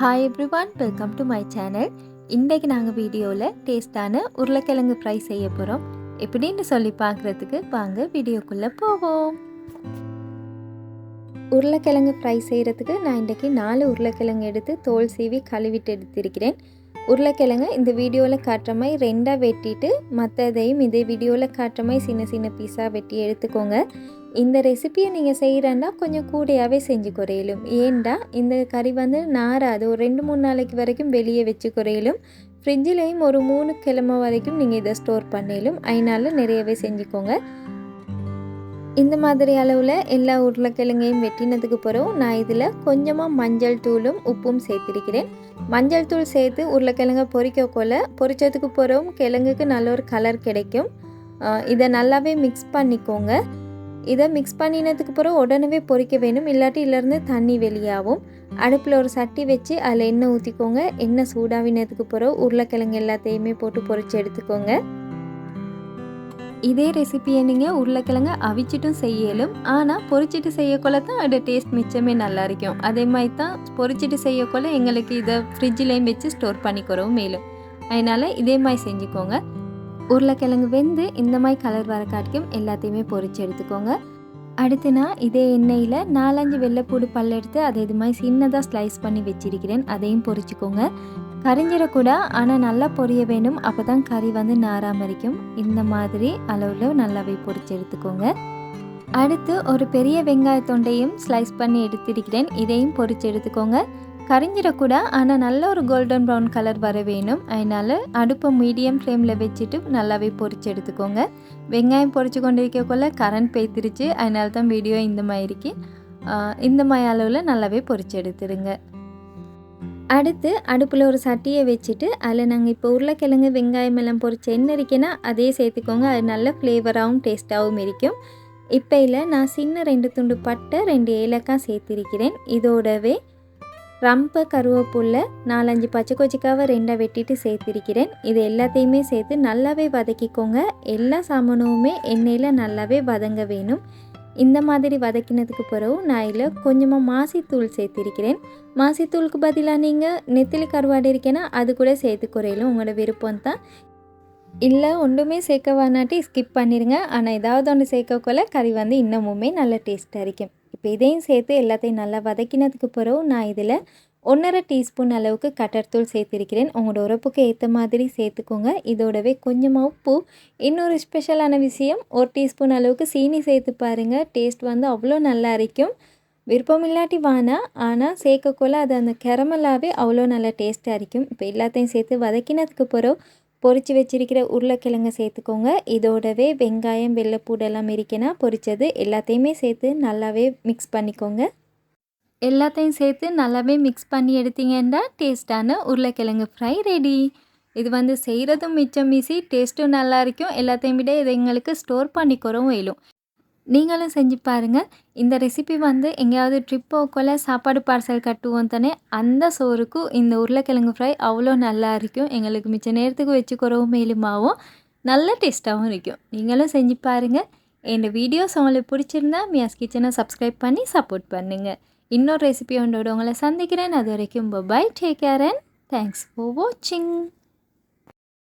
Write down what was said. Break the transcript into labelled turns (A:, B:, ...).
A: Hi everyone, welcome to my channel. இன்றைக்கு நாங்கள் வீடியோவில் டேஸ்டான உருளைக்கிழங்கு ஃப்ரை செய்ய போகிறோம். எப்படின்னு சொல்லி பார்க்குறதுக்கு வாங்க வீடியோக்குள்ளே போவோம். உருளைக்கிழங்கு ஃப்ரை செய்கிறதுக்கு நான் இன்றைக்கி 4 உருளைக்கிழங்கு எடுத்து தோல் சீவி கழுவிட்டு எடுத்திருக்கிறேன். உருளைக்கிழங்கு இந்த வீடியோவில் காட்டுற மாதிரி 2ஆக வெட்டிட்டு மற்றதையும் இதே வீடியோவில் காட்டுற மாதிரி சின்ன சின்ன பீஸாக வெட்டி எடுத்துக்கோங்க. இந்த ரெசிப்பியை நீங்கள் செய்கிறேன்னா கொஞ்சம் கூடையாகவே செஞ்சு குறையலும். ஏன்டா இந்த கறி நாராது, ஒரு 2-3 நாளைக்கு வரைக்கும் வெளியே வச்சு குறையலும். ஃப்ரிட்ஜிலையும் ஒரு 3 கிழமை வரைக்கும் நீங்கள் இதை ஸ்டோர் பண்ணலும். அதனால நிறையவே செஞ்சுக்கோங்க. இந்த மாதிரி அளவில் எல்லா உருளைக்கிழங்கையும் வெட்டினதுக்கு பிறகு நான் இதில் கொஞ்சமாக மஞ்சள் தூளும் உப்பும் சேர்த்திருக்கிறேன். மஞ்சள் தூள் சேர்த்து உருளைக்கிழங்கை பொரிச்சதுக்கு பிறகும் கிழங்குக்கு நல்ல ஒரு கலர் கிடைக்கும். இதை நல்லாவே மிக்ஸ் பண்ணிக்கோங்க. இதை மிக்ஸ் பண்ணினதுக்கு பிறகு உடனே பொரிக்க வேணும், இல்லாட்டி இதிலேருந்து தண்ணி வெளியாகும். அடுப்பில் ஒரு சட்டி வச்சு அதில் எண்ணெய் ஊற்றிக்கோங்க. எண்ணெய் சூடாவினதுக்கு பிறகு உருளைக்கிழங்கு எல்லாத்தையுமே போட்டு பொரித்து எடுத்துக்கோங்க. இதே ரெசிப்பியை நீங்கள் உருளைக்கிழங்கு அவிச்சிட்டும் செய்யலும், ஆனால் பொரிச்சிட்டு செய்யக்கொள்ள தான் அதோட டேஸ்ட் மிச்சமே நல்லா இருக்கும். அதே மாதிரி தான் பொரிச்சிட்டு செய்யக்கொள்ள எங்களுக்கு இதை ஃப்ரிட்ஜிலையும் வச்சு ஸ்டோர் பண்ணிக்கிறோம் மேலும். அதனால் இதே மாதிரி செஞ்சுக்கோங்க. உருளைக்கிழங்கு வெந்து இந்த மாதிரி கலர் வர காட்டிக்கும் எல்லாத்தையுமே பொரித்து எடுத்துக்கோங்க. அடுத்து நான் இதே எண்ணெயில் 4-5 வெள்ளைப்பூடு பல் எடுத்து அதை இது மாதிரி சின்னதாக ஸ்லைஸ் பண்ணி வச்சிருக்கிறேன். அதையும் பொரிச்சுக்கோங்க. கரிஞ்சிடக்கூட, ஆனால் நல்லா பொரிய வேணும், அப்போ தான் கறி நாராமல் இருக்கும். இந்த மாதிரி அளவில் நல்லாவே பொரிச்சு எடுத்துக்கோங்க. அடுத்து ஒரு பெரிய வெங்காயத்தொண்டையும் ஸ்லைஸ் பண்ணி எடுத்திருக்கிறேன். இதையும் பொரிச்சு எடுத்துக்கோங்க. கரிஞ்சிடக்கூட, ஆனால் நல்ல ஒரு கோல்டன் ப்ரௌன் கலர் வர வேணும். அதனால் அடுப்பை மீடியம் ஃப்ளேமில் வச்சுட்டு நல்லாவே பொரிச்சு எடுத்துக்கோங்க. வெங்காயம் பொரிச்சு கொண்டு இருக்கக்குள்ள கரண்ட் பேத்திருச்சு, அதனால தான் வீடியோ இந்த மாதிரி இந்த மாதிரி அளவில் நல்லாவே பொரிச்சு எடுத்துருங்க. அடுத்து அடுப்பில் ஒரு சட்டியை வச்சுட்டு அதில் நாங்கள் இப்போ உருளைக்கிழங்கு வெங்காயம் எல்லாம் பொரிச்ச எண்ணெய் இருக்கேன்னா அதே சேர்த்துக்கோங்க. அது நல்ல ஃப்ளேவராகவும் டேஸ்ட்டாகவும் இருக்கும். இப்போ இல்லை நான் சின்ன 2 துண்டு பட்டை 2 ஏலக்காய் சேர்த்திருக்கிறேன். இதோடவே ரம்பை கருவேப்புல்லை 4-5 பச்சை கொச்சிக்காவை 2ஆக வெட்டிட்டு சேர்த்திருக்கிறேன். இது எல்லாத்தையுமே சேர்த்து நல்லாவே வதக்கிக்கோங்க. எல்லா சாமானுமே எண்ணெயில் நல்லாவே வதங்க வேணும். இந்த மாதிரி வதக்கினதுக்கு பிறகு நான் இதில் கொஞ்சமாக மாசித்தூள் சேர்த்திருக்கிறேன். மாசித்தூளுக்கு பதிலாக நீங்கள் நெத்திலி கருவாடு இருக்கேன்னா அது கூட சேர்த்து குறையிலும், உங்களோட விருப்பம் தான். இல்லை ஒன்றுமே சேர்க்க வேணாட்டி ஸ்கிப் பண்ணிடுங்க. ஆனால் ஏதாவது ஒன்று சேர்க்கக்குள்ள கறி இன்னமுமே நல்ல டேஸ்ட்டாக இருக்கும். இப்போ இதையும் சேர்த்து எல்லாத்தையும் நல்லா வதக்கினதுக்கு பிறகு நான் இதில் 1.5 டீஸ்பூன் அளவுக்கு கட்டர்த்தூள் சேர்த்திருக்கிறேன். உங்களோட உரப்புக்கு ஏற்ற மாதிரி சேர்த்துக்கோங்க. இதோடவே கொஞ்சமாக உப்பு. இன்னொரு ஸ்பெஷலான விஷயம், 1 டீஸ்பூன் அளவுக்கு சீனி சேர்த்து பாருங்கள். டேஸ்ட் அவ்வளோ நல்லா இருக்கும். விருப்பம் இல்லாட்டி வானா, ஆனால் சேர்க்கக்குள்ள அது அந்த கேரமலாகவே அவ்வளோ நல்லா டேஸ்ட்டாக இருக்கும். இப்போ எல்லாத்தையும் சேர்த்து வதக்கினதுக்கு பிறகு பொரித்து வச்சிருக்கிற உருளைக்கிழங்கை சேர்த்துக்கோங்க. இதோடவே வெங்காயம் வெள்ளைப்பூடெல்லாம் இருக்கேன்னா பொரித்தது எல்லாத்தையுமே சேர்த்து நல்லாவே மிக்ஸ் பண்ணிக்கோங்க. எல்லாத்தையும் சேர்த்து நல்லாவே மிக்ஸ் பண்ணி எடுத்தீங்கன்னா டேஸ்டான உருளைக்கிழங்கு ஃப்ரை ரெடி. இது செய்கிறதும் மிச்சம் ஈஸி, டேஸ்ட்டும் நல்லா இருக்கும். எல்லாத்தையும் விட இதை எங்களுக்கு ஸ்டோர் பண்ணிக்கிறோம் இயலும். நீங்களும் செஞ்சு பாருங்கள். இந்த ரெசிபி எங்கேயாவது ட்ரிப் போகக்குள்ள சாப்பாடு பார்சல் கட்டுவோம் தானே, அந்த சோறுக்கு இந்த உருளைக்கிழங்கு ஃப்ரை அவ்வளோ நல்லா இருக்கும். எங்களுக்கு மிச்ச நேரத்துக்கு வச்சுக்கிறோம் மேலுமாவும் நல்ல டேஸ்ட்டாகவும் இருக்கும். நீங்களும் செஞ்சு பாருங்கள். என் வீடியோஸ் உங்களுக்கு பிடிச்சிருந்தா மியாஸ் கிச்சனை சப்ஸ்கிரைப் பண்ணி சப்போர்ட் பண்ணுங்கள். இன்னொரு ரெசிபி உங்களோட உங்களை சந்திக்கிறேன். அது வரைக்கும் bye, take care and thanks for வாட்சிங்.